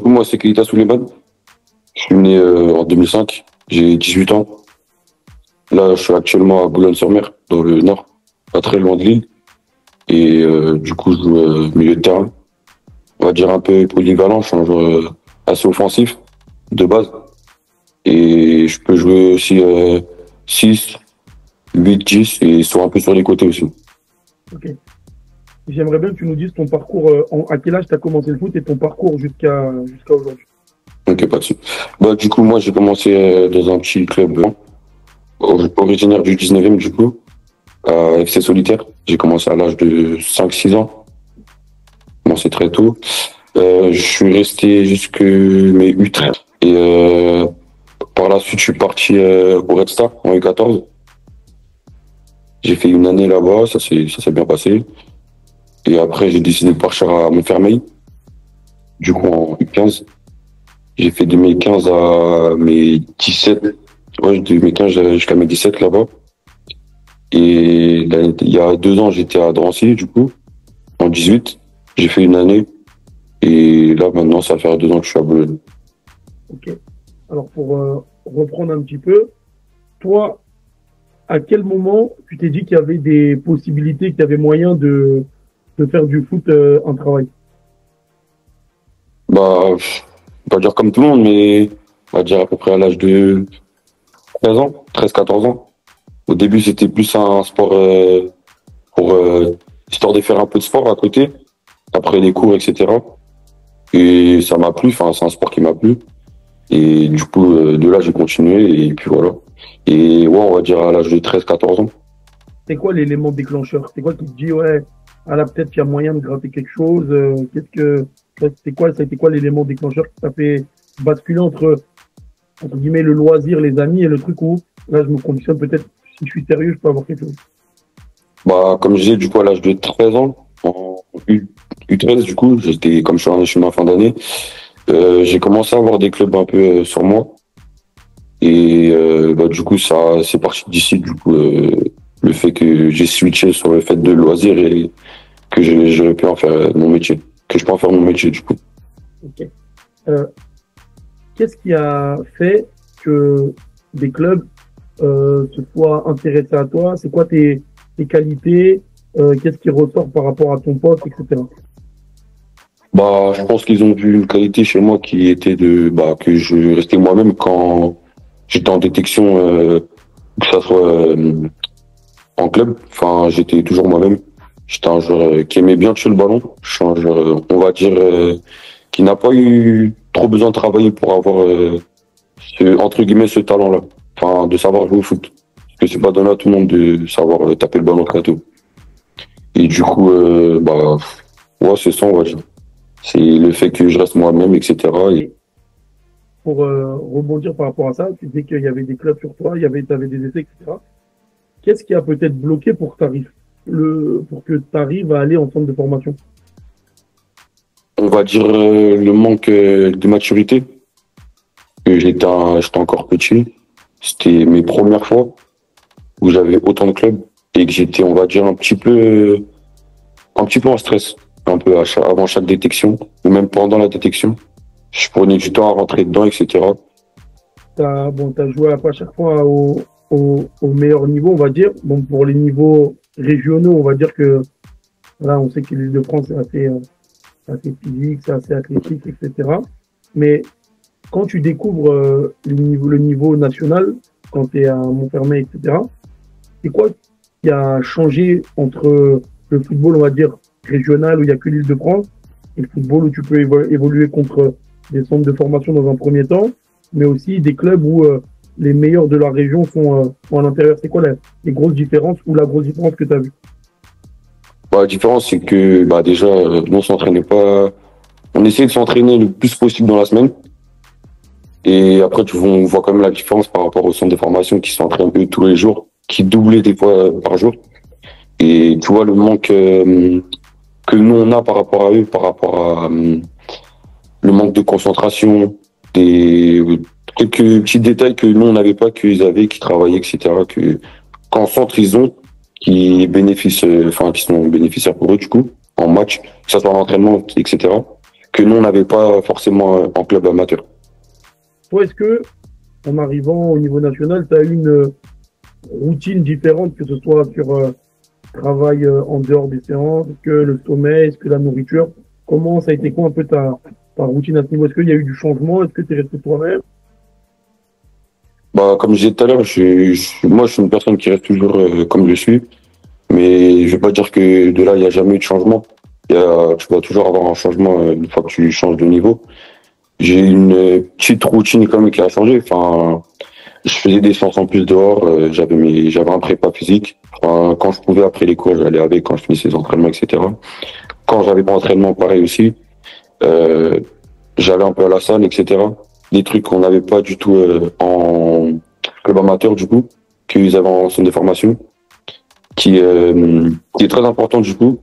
coup, moi, c'est Keita Souleymane. Je suis né en 2005. J'ai 18 ans. Là, je suis actuellement à Boulogne-sur-Mer, dans le Nord, pas très loin de Lille. Et du coup, je joue milieu de terrain. On va dire un peu polyvalent. Je suis un joueur assez offensif, de base. Et je peux jouer aussi 6, 8, 10 et un peu sur les côtés aussi. Ok. J'aimerais bien que tu nous dises ton parcours, à quel âge tu as commencé le foot et ton parcours jusqu'à aujourd'hui. Ok, pas de souci. Bah, du coup, moi, j'ai commencé dans un petit club originaire du 19e, du coup, à FC Solitaire. J'ai commencé à l'âge de 5, 6 ans. J'ai commencé très tôt. Je suis resté jusque mes U13. Et par la suite, je suis parti au Red Star en U14. J'ai fait une année là-bas, ça s'est bien passé. Et après, j'ai décidé de partir à Montfermeil, du coup en U15. J'ai fait de mes 15 à mes 17. Ouais, de mes 15 jusqu'à mes 17 là-bas. Et il y a 2 ans, j'étais à Drancy, du coup, en 18. J'ai fait une année. Et là, maintenant, ça fait 2 ans que je suis à Boulogne. Ok. Alors, pour reprendre un petit peu, toi, à quel moment tu t'es dit qu'il y avait des possibilités, qu'il y avait moyen de faire du foot un travail? Bah, pas dire comme tout le monde, mais on va dire à peu près à l'âge de 13 ans, 13, 14 ans. Au début, c'était plus un sport pour histoire de faire un peu de sport à côté, après les cours, etc. Et ça m'a plu, enfin, c'est un sport qui m'a plu. Et du coup, de là, j'ai continué, et puis voilà. Et ouais, on va dire à l'âge de 13, 14 ans. C'est quoi l'élément déclencheur? C'est quoi qui te dit, ouais, ah là, peut-être qu'il y a moyen de gratter quelque chose? Ça a été quoi l'élément déclencheur qui t'a fait basculer entre guillemets, le loisir, les amis et le truc où, là, je me conditionne peut-être, si je suis sérieux, je peux avoir quelque chose. Bah, comme je disais, du coup, à l'âge de 13 ans, en U13, du coup, j'étais, comme je suis en fin d'année, j'ai commencé à avoir des clubs un peu sur moi. Et bah, du coup, ça, c'est parti d'ici, du coup, le fait que j'ai switché sur le fait de loisir et que j'aurais pu en faire mon métier, que je peux en faire mon métier, du coup. Ok. Euh, Qu'est-ce qui a fait que des clubs se soient intéressés à toi? C'est quoi tes qualités? Qu'est-ce qui ressort par rapport à ton poste, etc. Bah, je pense qu'ils ont vu une qualité chez moi qui était bah, que je restais moi-même quand j'étais en détection, que ça soit en club. Enfin, j'étais toujours moi-même. J'étais un joueur qui aimait bien toucher le ballon. Je suis un joueur, on va dire, qui n'a pas eu trop besoin de travailler pour avoir, entre guillemets, ce talent-là. Enfin, de savoir jouer au foot. Parce que c'est pas donné à tout le monde de savoir taper le ballon très tôt. Et du coup, bah, ouais, c'est ça, on va dire. C'est le fait que je reste moi-même, etc. Et, Pour rebondir par rapport à ça, tu disais qu'il y avait des clubs sur toi, t'avais des essais, etc. Qu'est-ce qui a peut-être bloqué pour que tu arrives à aller en centre de formation? on va dire le manque de maturité. Que j'étais encore petit. C'était mes premières fois où j'avais autant de clubs et que j'étais, on va dire, un petit peu en stress, un peu avant chaque détection ou même pendant la détection. Je prenais du temps à rentrer dedans, etc. T'as joué pas à chaque fois au meilleur niveau, on va dire. Bon, pour les niveaux régionaux, on va dire que là, on sait que l'île de France c'est assez physique, c'est assez athlétique, etc. Mais quand tu découvres le niveau national, quand tu es à Montfermeil, etc., c'est quoi qui a changé entre le football, on va dire, régional où il n'y a que l'île de France et le football où tu peux évoluer contre des centres de formation dans un premier temps, mais aussi des clubs où les meilleurs de la région sont à l'intérieur. C'est quoi les grosses différences ou la grosse différence que tu as vue? Bah, la différence, c'est que bah, déjà, nous, on s'entraînait pas. On essayait de s'entraîner le plus possible dans la semaine. Et après, on voit quand même la différence par rapport aux centres de formation qui s'entraînent eux tous les jours, qui doublaient des fois par jour. Et tu vois le manque que nous on a par rapport à eux, par rapport à le manque de concentration, des quelques petits détails que nous on n'avait pas, qu'ils avaient, qui travaillaient, etc. Que qu'en centre ils ont, qui bénéficient, enfin qui sont bénéficiaires pour eux du coup en match, que ça soit en entraînement, etc. que nous, on n'avait pas forcément en club amateur. Toi, est-ce que, en arrivant au niveau national, tu as eu une routine différente, que ce soit sur travail en dehors des séances, est-ce que le sommeil, est-ce que la nourriture? Comment ça a été quoi un peu ta routine à ce niveau? Est-ce qu'il y a eu du changement? Est-ce que tu es resté toi-même? Bah, comme je disais tout à l'heure, moi, je suis une personne qui reste toujours comme je suis. Mais je vais pas dire que de là, il n'y a jamais eu de changement. Tu vas toujours avoir un changement une fois que tu changes de niveau. J'ai une petite routine quand même qui a changé. Enfin, je faisais des séances en plus dehors. J'avais un prépa physique. Enfin, quand je pouvais après les cours, j'allais avec quand je finissais les entraînements, etc. Quand j'avais pas entraînement, pareil aussi. Euh, J'allais un peu à la salle, etc. Des trucs qu'on n'avait pas du tout en club amateur du coup, qu'ils avaient en centre de formation, qui est très important du coup.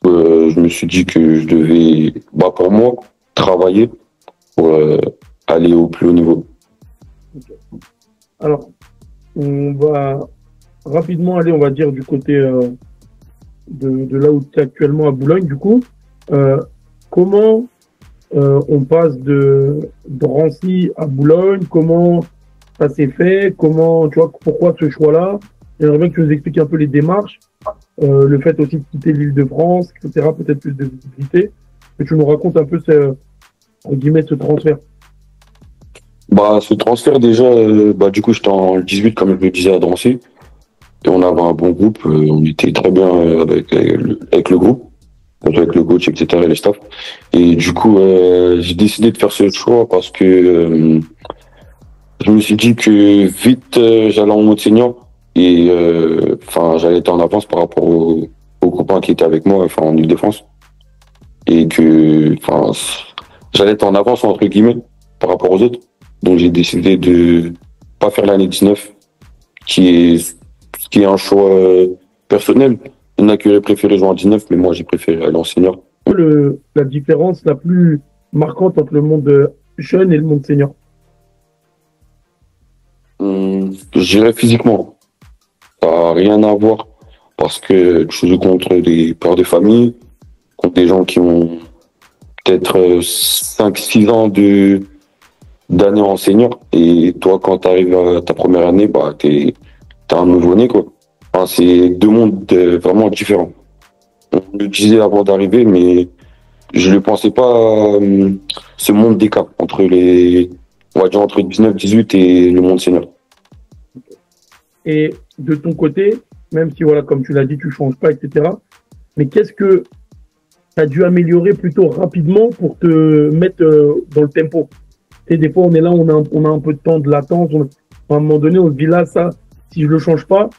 Je me suis dit que je devais, bah, pour moi, travailler pour aller au plus haut niveau. Alors, on va rapidement aller, on va dire, du côté de là où tu es actuellement à Boulogne, du coup. Comment on passe de Drancy à Boulogne? Comment ça s'est fait? Comment, tu vois, pourquoi ce choix-là? J'aimerais bien que tu nous expliques un peu les démarches, le fait aussi de quitter l'Île-de-France, etc., peut-être plus de visibilité, que tu nous racontes un peu entre guillemets, ce transfert. Bah, ce transfert déjà, bah, du coup, j'étais en 18, comme je le disais, à Drancy. Et on avait un bon groupe, on était très bien avec le groupe, avec le coach, etc., et les staffs. Et du coup, j'ai décidé de faire ce choix parce que je me suis dit que vite, j'allais en mode senior et enfin, j'allais être en avance par rapport aux copains qui étaient avec moi, enfin, en Ile-de-France. Et que, enfin, j'allais être en avance, entre guillemets, par rapport aux autres. Donc, j'ai décidé de pas faire l'année 19, qui est un choix personnel. Il y en a qui auraient préféré jouer en 19, mais moi, j'ai préféré aller en senior. La différence la plus marquante entre le monde jeune et le monde senior? Je dirais physiquement. Ça n'a rien à voir parce que tu joues contre des pères de famille, contre des gens qui ont peut-être 5-6 ans d'années en senior. Et toi, quand tu arrives à ta première année, bah, t'es un nouveau-né, quoi. Enfin, c'est deux mondes vraiment différents. On le disait avant d'arriver, mais je ne pensais pas ce monde d'écart entre on va dire entre 19, 18 et le monde senior. Et de ton côté, même si, voilà, comme tu l'as dit, tu ne changes pas, etc., mais qu'est-ce que tu as dû améliorer plutôt rapidement pour te mettre dans le tempo? Et des fois, on est là, on a un peu de temps de latence. À un moment donné, on se dit là, ça, si je ne le change pas,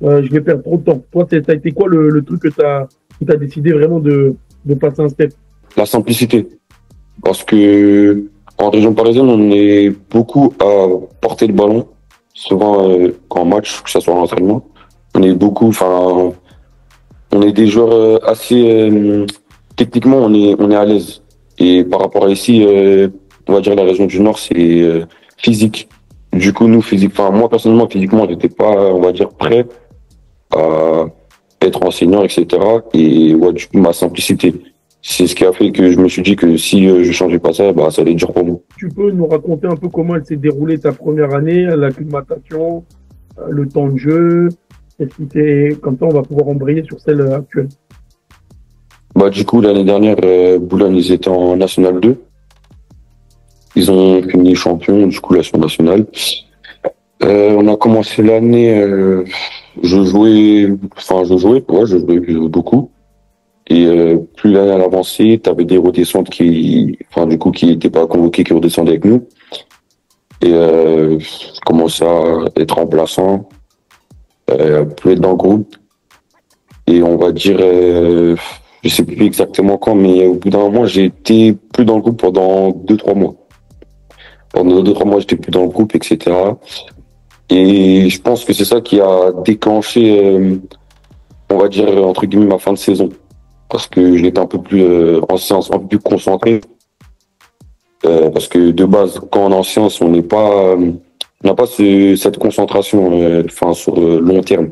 je vais perdre trop de temps. Toi, ça a été quoi le truc que tu as décidé vraiment de passer un step? La simplicité. Parce que en région parisienne, on est beaucoup à porter le ballon, souvent en match, que ce soit en entraînement. On est beaucoup, enfin, on est des joueurs assez techniquement, on est à l'aise. Et par rapport à ici, on va dire la région du Nord, c'est physique. Du coup, nous, physique, enfin, moi personnellement, physiquement, j'étais pas, on va dire, prêt à être enseignant, etc. Et ouais, du coup, ma simplicité. C'est ce qui a fait que je me suis dit que si je changeais pas ça, bah, ça allait être dur pour nous. Tu peux nous raconter un peu comment elle s'est déroulée ta première année, l'acclimatation, le temps de jeu? Est-ce que comme ça, on va pouvoir embrayer sur celle actuelle. Bah, du coup, l'année dernière, Boulogne, ils étaient en National 2. Ils ont fini champion, du coup, la nationale. On a commencé l'année, je jouais beaucoup. Et plus l'année elle avançait, tu avais des redescentes enfin, du coup, qui n'étaient pas convoqués, qui redescendaient avec nous. Et je commençais à être remplaçant, plus être dans le groupe. Et on va dire, je sais plus exactement quand, mais au bout d'un moment, j'ai été plus dans le groupe pendant 2-3 mois. Pendant 2-3 mois, j'étais plus dans le groupe, etc. Et je pense que c'est ça qui a déclenché, on va dire, entre guillemets, ma fin de saison. Parce que j'étais un peu plus en séance, un peu plus concentré. Parce que de base, quand on est en séance, on n'a pas cette concentration enfin, sur long terme.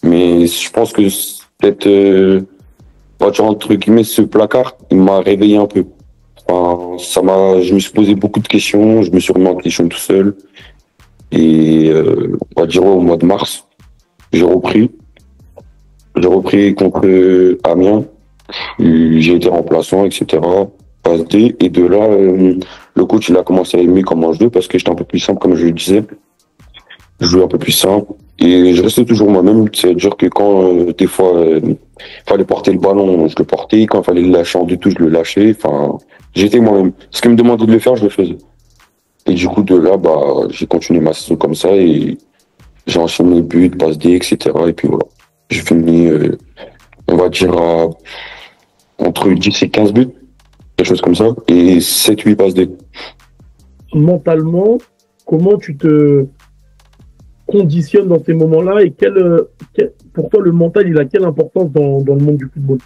Mais je pense que peut-être, on va dire, entre guillemets, ce placard, il m'a réveillé un peu. Enfin, je me suis posé beaucoup de questions, je me suis remis en question tout seul. Et on va dire ouais, au mois de mars, j'ai repris. J'ai repris contre Amiens. J'ai été remplaçant, etc. Passe D. Et de là, le coach il a commencé à aimer comment je joue parce que j'étais un peu plus simple, comme je le disais. Je jouais un peu plus simple. Et je restais toujours moi-même. C'est-à-dire que quand des fois fallait porter le ballon, je le portais. Quand il fallait le lâcher en deux touches, je le lâchais. Enfin, j'étais moi-même. Ce qu'il me demandait de le faire, je le faisais. Et du coup, de là, bah, j'ai continué ma saison comme ça et j'ai enchaîné buts, passes D, etc. Et puis voilà. J'ai fini, on va dire, entre 10 et 15 buts, quelque chose comme ça, et 7-8 passes D. Mentalement, comment tu te conditionnes dans ces moments-là et pour toi, le mental, il a quelle importance dans le monde du football?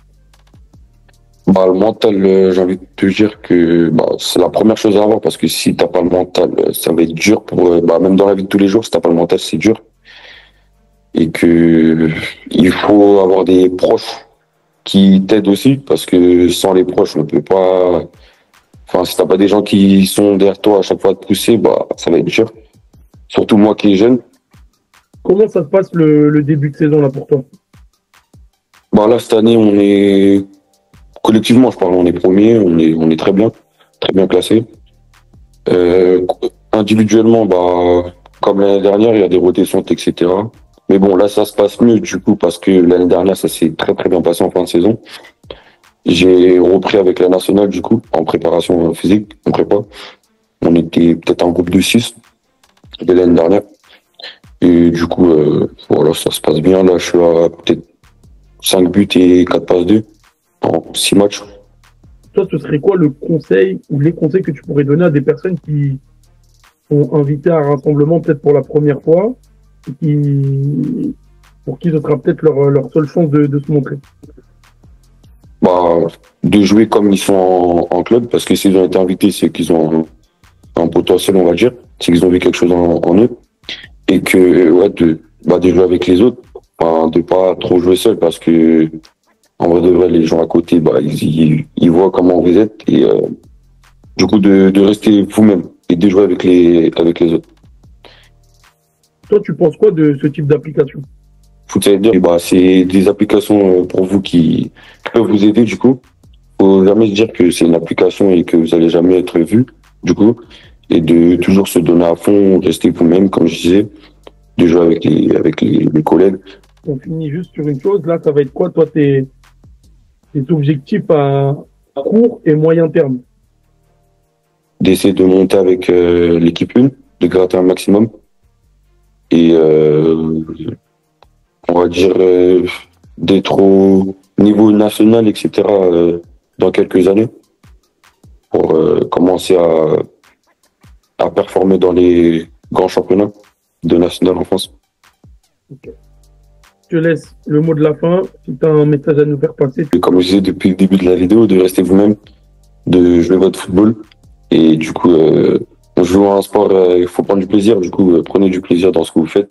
Bah, le mental, j'ai envie de te dire que bah, c'est la première chose à avoir parce que si t'as pas le mental, ça va être dur pour, bah, même dans la vie de tous les jours, si t'as pas le mental, c'est dur. Et que il faut avoir des proches qui t'aident aussi parce que sans les proches, on peut pas. Enfin, si t'as pas des gens qui sont derrière toi à chaque fois à te pousser, bah, ça va être dur. Surtout moi qui est jeune. Comment ça se passe le début de saison là pour toi? Bah, là, cette année, on est, collectivement, je parle, on est premier, on est très bien classé. Euh, individuellement, bah, comme l'année dernière, il y a des rotations, etc. Mais bon, là, ça se passe mieux, du coup, parce que l'année dernière, ça s'est très, très bien passé en fin de saison. J'ai repris avec la nationale, du coup, en préparation physique, en prépa. On était peut-être un groupe de 6 de l'année dernière. Et du coup, voilà, ça se passe bien. Là, je suis à peut-être 5 buts et 4 passes D en 6 matchs. Toi, ce serait quoi le conseil ou les conseils que tu pourrais donner à des personnes qui sont invitées à un rassemblement peut-être pour la première fois et pour qui ce sera peut-être leur seule chance de se montrer? Bah, de jouer comme ils sont en club, parce que s'ils ont été invités, c'est qu'ils ont un potentiel, on va dire. C'est qu'ils ont vu quelque chose en eux. Et que, ouais, de jouer avec les autres. Enfin, de pas trop jouer seul, parce que, en vrai de vrai, les gens à côté, bah, ils voient comment vous êtes. Et, du coup, de rester vous-même et de jouer avec les autres. Toi, tu penses quoi de ce type d'application? Foot bah, c'est des applications pour vous qui peuvent vous aider, du coup. Faut jamais se dire que c'est une application et que vous allez jamais être vu, du coup. Et de toujours se donner à fond, rester vous-même, comme je disais, de jouer avec les collègues. On finit juste sur une chose. Là, ça va être quoi, toi, tes objectifs à court et moyen terme? D'essayer de monter avec l'équipe 1, de gratter un maximum. Et on va dire d'être au niveau national, etc. Dans quelques années pour commencer à performer dans les grands championnats de national en France. Okay. Je te laisse le mot de la fin. Si tu as un message à nous faire passer. Et comme je disais depuis le début de la vidéo, de rester vous-même, de jouer votre football. Et du coup, on joue à un sport, il faut prendre du plaisir. Du coup, prenez du plaisir dans ce que vous faites.